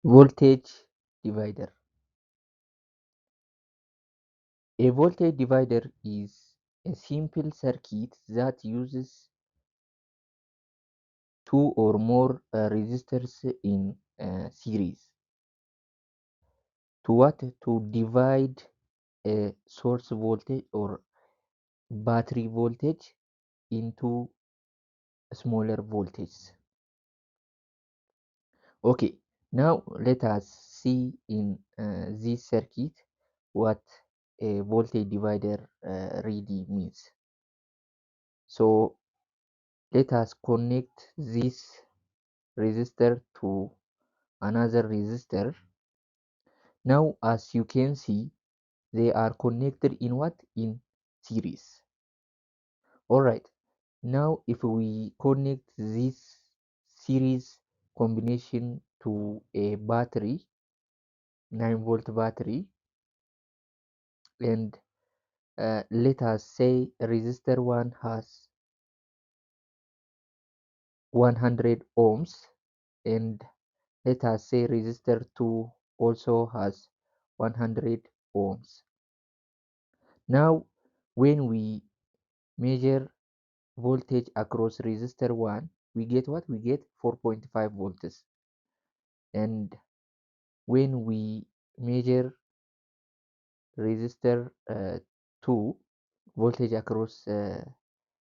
Voltage divider. A voltage divider is a simple circuit that uses two or more resistors in series to what to divide a source voltage or battery voltage into smaller voltages. Okay, now let us see in this circuit what a voltage divider really means. So let us connect this resistor to another resistor. Now as you can see, they are connected in what? In series. Alright, now if we connect this series combination to a battery, 9-volt battery, and let us say resistor 1 has 100 ohms, and let us say resistor 2 also has 100 ohms. Now when we measure voltage across resistor 1, we get what? We get 4.5 volts. And when we measure resistor 2, voltage across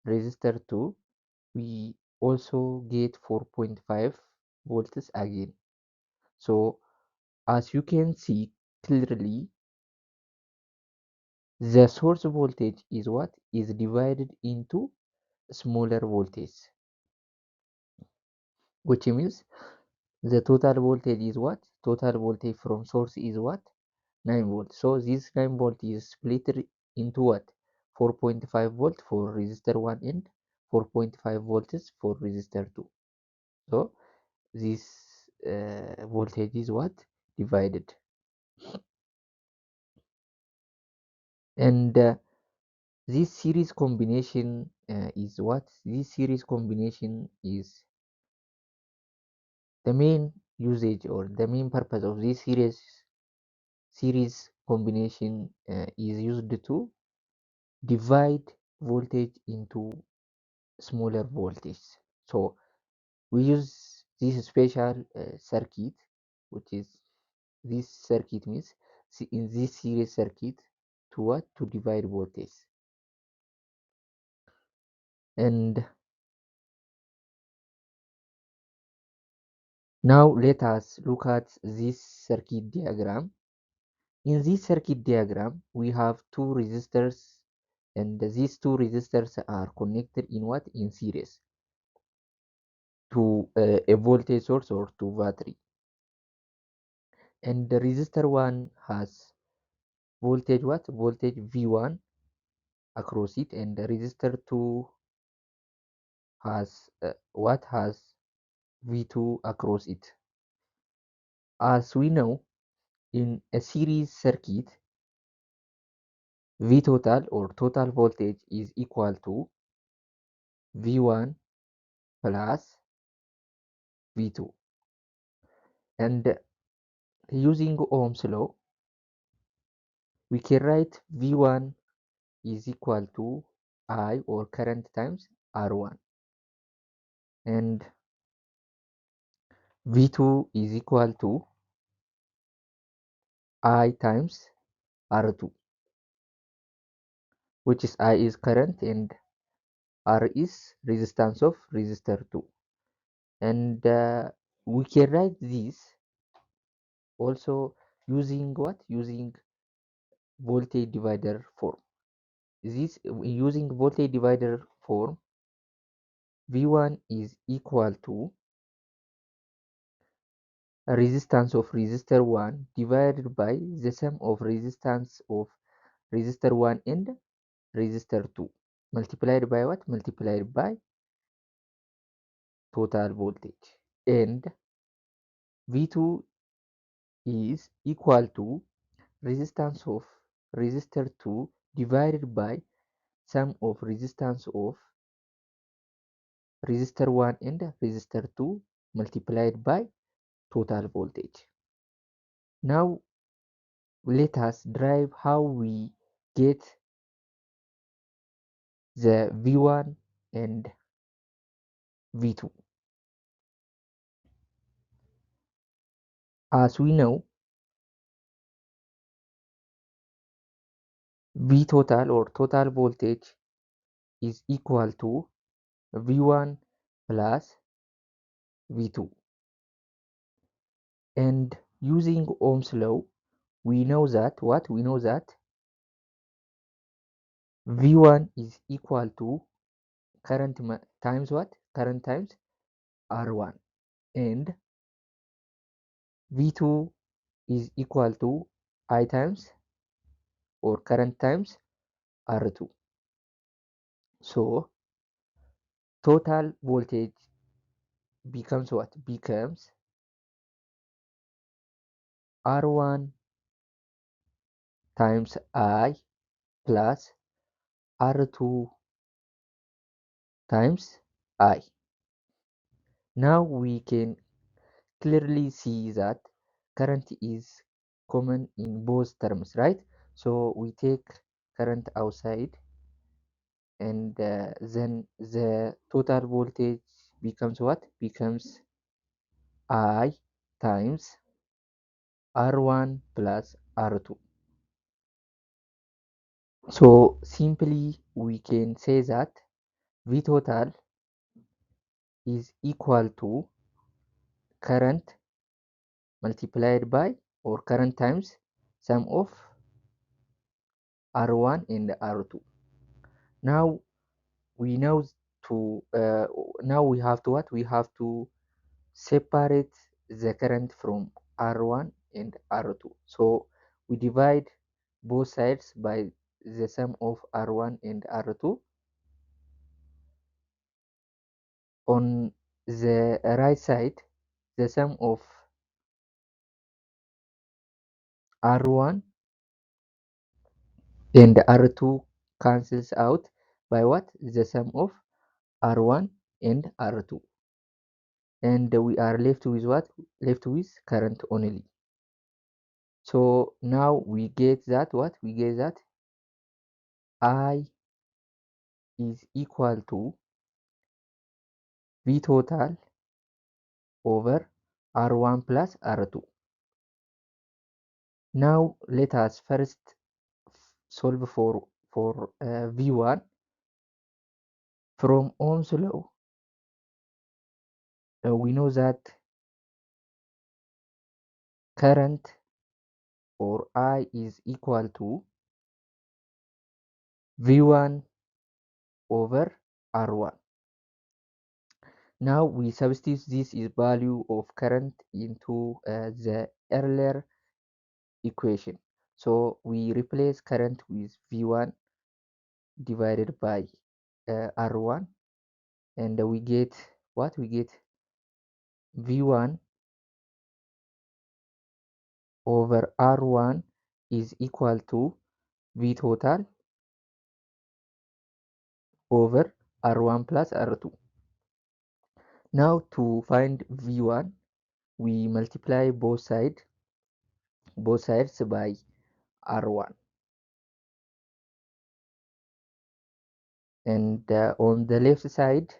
resistor 2, we also get 4.5 volts again. So as you can see clearly, the source voltage is what? Is divided into smaller voltage, which means the total voltage is what? Total voltage from source is what? 9 volts. So this 9 volt is split into what? 4.5 volt for resistor 1 and 4.5 volts for resistor 2. So this voltage is what? Divided. And this series combination is what? This series combination is the main usage or the main purpose of this series combination is used to divide voltage into smaller voltage. So we use this special circuit, which is this circuit means in this series circuit to what? To divide voltage. And now let us look at this circuit diagram. In this circuit diagram, we have two resistors, and these two resistors are connected in what? In series to a voltage source or to battery. And the resistor 1 has voltage what? Voltage V1 across it, and the resistor 2 has what? Has V2 across it. As we know, in a series circuit, V total or total voltage is equal to V1 plus V2. And using Ohm's law, we can write V1 is equal to I or current times R1, and V2 is equal to I times R2, which is I is current and R is resistance of resistor 2. And we can write this also using what? Using voltage divider form. This using voltage divider form, V1 is equal to resistance of resistor 1 divided by the sum of resistance of resistor 1 and resistor 2 multiplied by what? Multiplied by total voltage. And V2 is equal to resistance of resistor 2 divided by sum of resistance of resistor 1 and resistor 2 multiplied by total voltage. Now let us drive how we get the V1 and V2. As we know, V total or total voltage is equal to V1 plus V2. And using Ohm's law, we know that what? We know that V1 is equal to current times what? Current times R1. And V2 is equal to I times or current times R2. So total voltage becomes what? Becomes R1 times I plus R2 times I. Now we can clearly see that current is common in both terms, right? So we take current outside, and then the total voltage becomes what? Becomes I times R1 plus R2. So simply we can say that V total is equal to current multiplied by or current times sum of R1 and R2. Now we know to now we have to what? We have to separate the current from R1 and R2. So we divide both sides by the sum of R1 and R2. On the right side, the sum of R1 and R2 cancels out by what? The sum of R1 and R2. And we are left with what? Left with current only. So now we get that what? We get that I is equal to V total over R1 plus R2. Now let us first solve for V1 from Ohm's law. We know that current or I is equal to V1 over R1. Now we substitute this is value of current into the earlier equation. So we replace current with V1 divided by R1, and we get what? We get V1 over R1 is equal to V total over R1 plus R2. Now to find V1, we multiply both sides by R1, and on the left side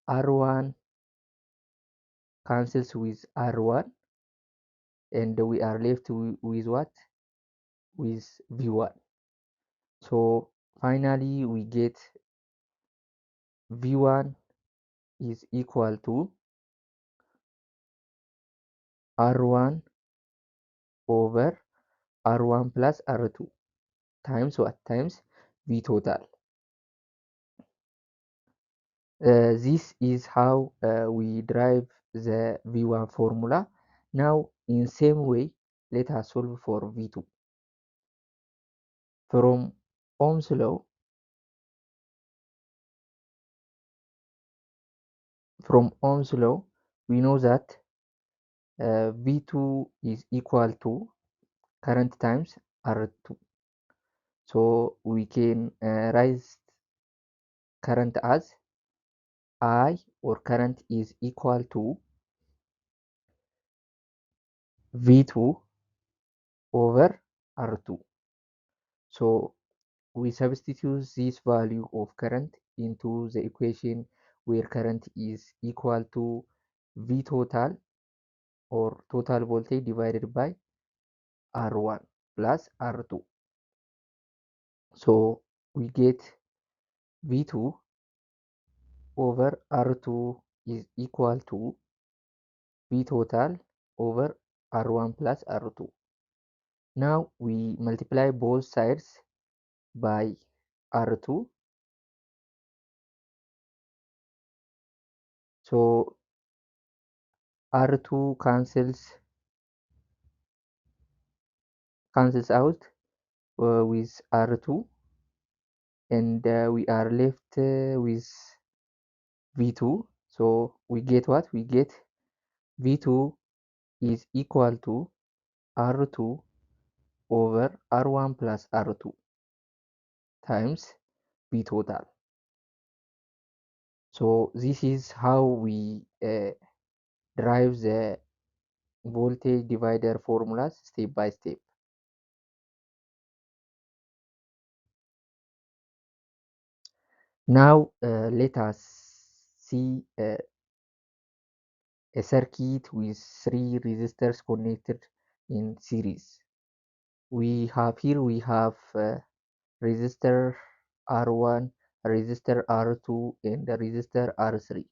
R1 cancels with R1, and we are left with what? With V1. So finally we get V1 is equal to R1 over R1 plus R2 times what? Times V total. This is how we derive the V1 formula. Now in same way, let us solve for V2. From Ohm's law, we know that V2 is equal to current times R2. So we can write current as I, or current is equal to V2 over R2. So we substitute this value of current into the equation where current is equal to V total or total voltage divided by R1 plus R2. So we get V2 over R2 is equal to V total over R1 plus R2. Now we multiply both sides by R2. So R2 cancels out with R2, and we are left with V2. So we get what? We get V2 is equal to R2 over R1 plus R2 times V total. So this is how we derive the voltage divider formulas step by step. Now let us see a circuit with three resistors connected in series. We have resistor R1, resistor R2, and a resistor R3,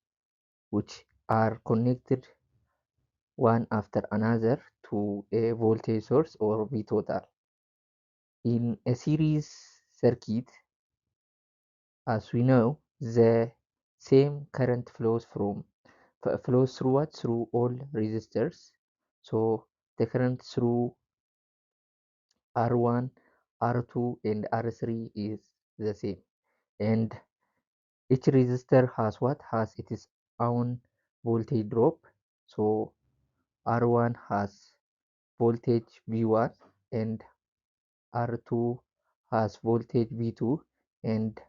which are connected one after another to a voltage source or V total. In a series circuit, as we know, the same current flows through what? Through all resistors. So the current through R1, R2, and R3 is the same. And each resistor has what? Has its own voltage drop. So R1 has voltage V1 and R2 has voltage V2 and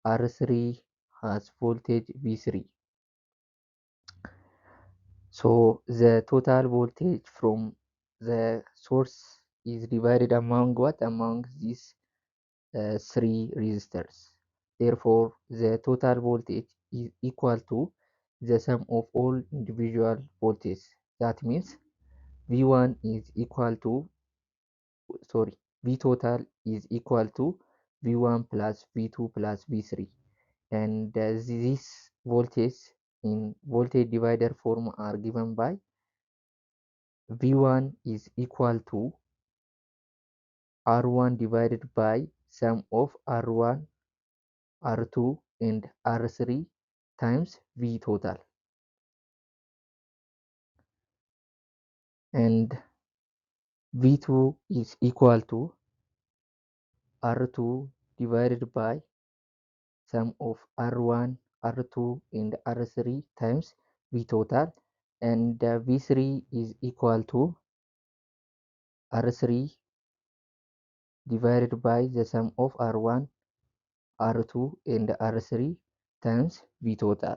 R3 has voltage V3. So the total voltage from the source is divided among what? Among these three resistors. Therefore, the total voltage is equal to the sum of all individual voltages. That means V1 is equal to, sorry, V total is equal to V1 plus V2 plus V3. And this voltage in voltage divider form are given by V1 is equal to R1 divided by sum of R1, R2 and R3 times V total, and V2 is equal to R2 divided by sum of R1, R2 and R3 times V total, and V3 is equal to R3 divided by the sum of R1, R2 and R3 times V total.